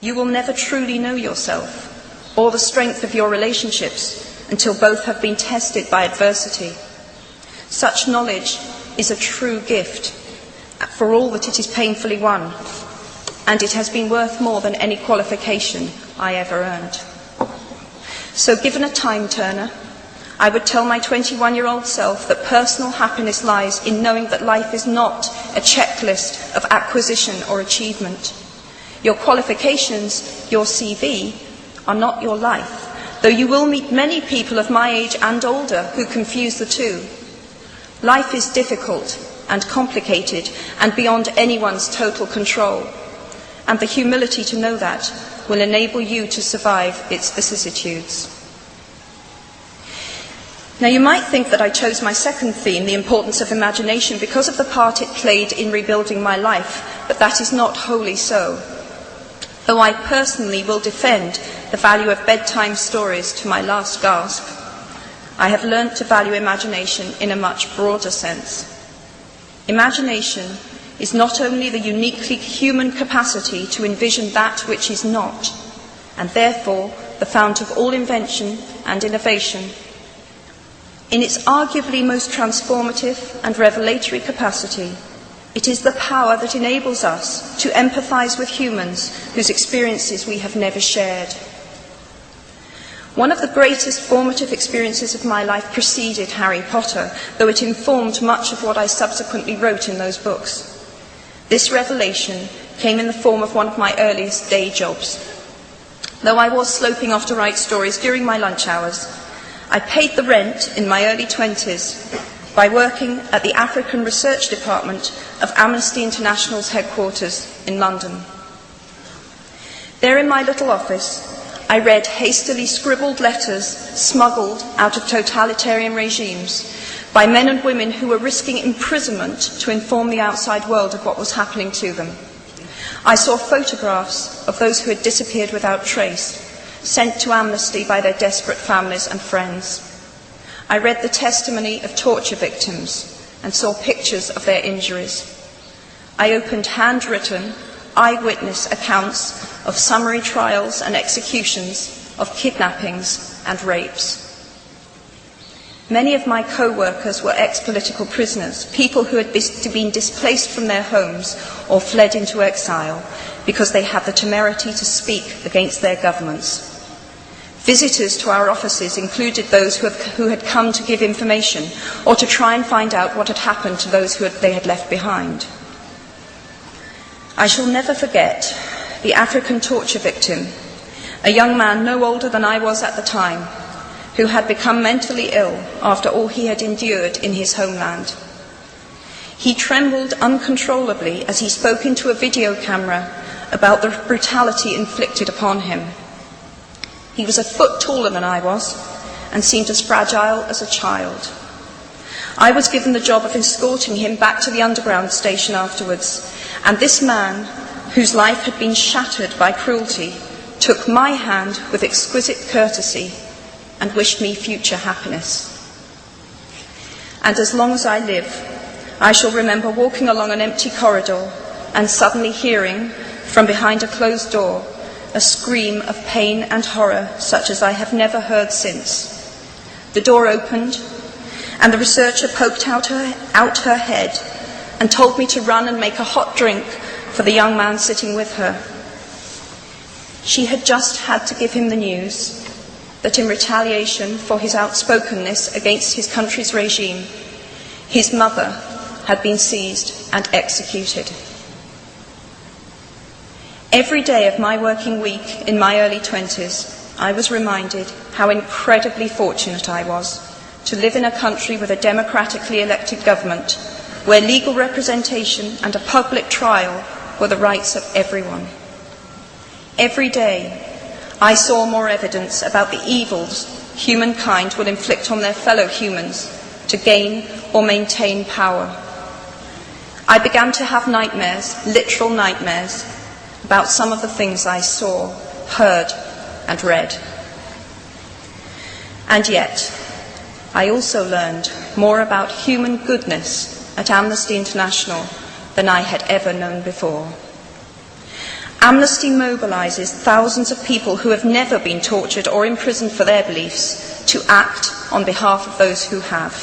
You will never truly know yourself or the strength of your relationships until both have been tested by adversity. Such knowledge is a true gift for all that it is painfully won, and it has been worth more than any qualification I ever earned. So given a time turner, I would tell my 21-year-old self that personal happiness lies in knowing that life is not a checklist of acquisition or achievement. Your qualifications, your CV, are not your life, though you will meet many people of my age and older who confuse the two. Life is difficult and complicated and beyond anyone's total control, and the humility to know that will enable you to survive its vicissitudes. Now, you might think that I chose my second theme, the importance of imagination, because of the part it played in rebuilding my life, but that is not wholly so. Though I personally will defend the value of bedtime stories to my last gasp, I have learnt to value imagination in a much broader sense. Imagination is not only the uniquely human capacity to envision that which is not, and therefore the fount of all invention and innovation. In its arguably most transformative and revelatory capacity, it is the power that enables us to empathise with humans whose experiences we have never shared. One of the greatest formative experiences of my life preceded Harry Potter, though it informed much of what I subsequently wrote in those books. This revelation came in the form of one of my earliest day jobs. Though I was sloping off to write stories during my lunch hours, I paid the rent in my early 20s by working at the African Research Department of Amnesty International's headquarters in London. There in my little office, I read hastily scribbled letters smuggled out of totalitarian regimes by men and women who were risking imprisonment to inform the outside world of what was happening to them. I saw photographs of those who had disappeared without trace, sent to Amnesty by their desperate families and friends. I read the testimony of torture victims and saw pictures of their injuries. I opened handwritten, eyewitness accounts of summary trials and executions, of kidnappings and rapes. Many of my co-workers were ex-political prisoners, people who had been displaced from their homes or fled into exile because they had the temerity to speak against their governments. Visitors to our offices included those who had come to give information or to try and find out what had happened to those they had left behind. I shall never forget the African torture victim, a young man no older than I was at the time, who had become mentally ill after all he had endured in his homeland. He trembled uncontrollably as he spoke into a video camera about the brutality inflicted upon him. He was a foot taller than I was and seemed as fragile as a child. I was given the job of escorting him back to the underground station afterwards, and this man, whose life had been shattered by cruelty, took my hand with exquisite courtesy and wished me future happiness. And as long as I live, I shall remember walking along an empty corridor and suddenly hearing, from behind a closed door, a scream of pain and horror such as I have never heard since. The door opened, and the researcher poked out her head and told me to run and make a hot drink for the young man sitting with her. She had just had to give him the news that in retaliation for his outspokenness against his country's regime, his mother had been seized and executed. Every day of my working week in my early 20s, I was reminded how incredibly fortunate I was to live in a country with a democratically elected government, where legal representation and a public trial were the rights of everyone. Every day, I saw more evidence about the evils humankind will inflict on their fellow humans to gain or maintain power. I began to have nightmares, literal nightmares, about some of the things I saw, heard, and read. And yet, I also learned more about human goodness at Amnesty International than I had ever known before. Amnesty mobilises thousands of people who have never been tortured or imprisoned for their beliefs to act on behalf of those who have.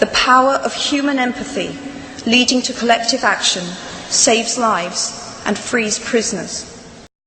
The power of human empathy leading to collective action saves lives and frees prisoners.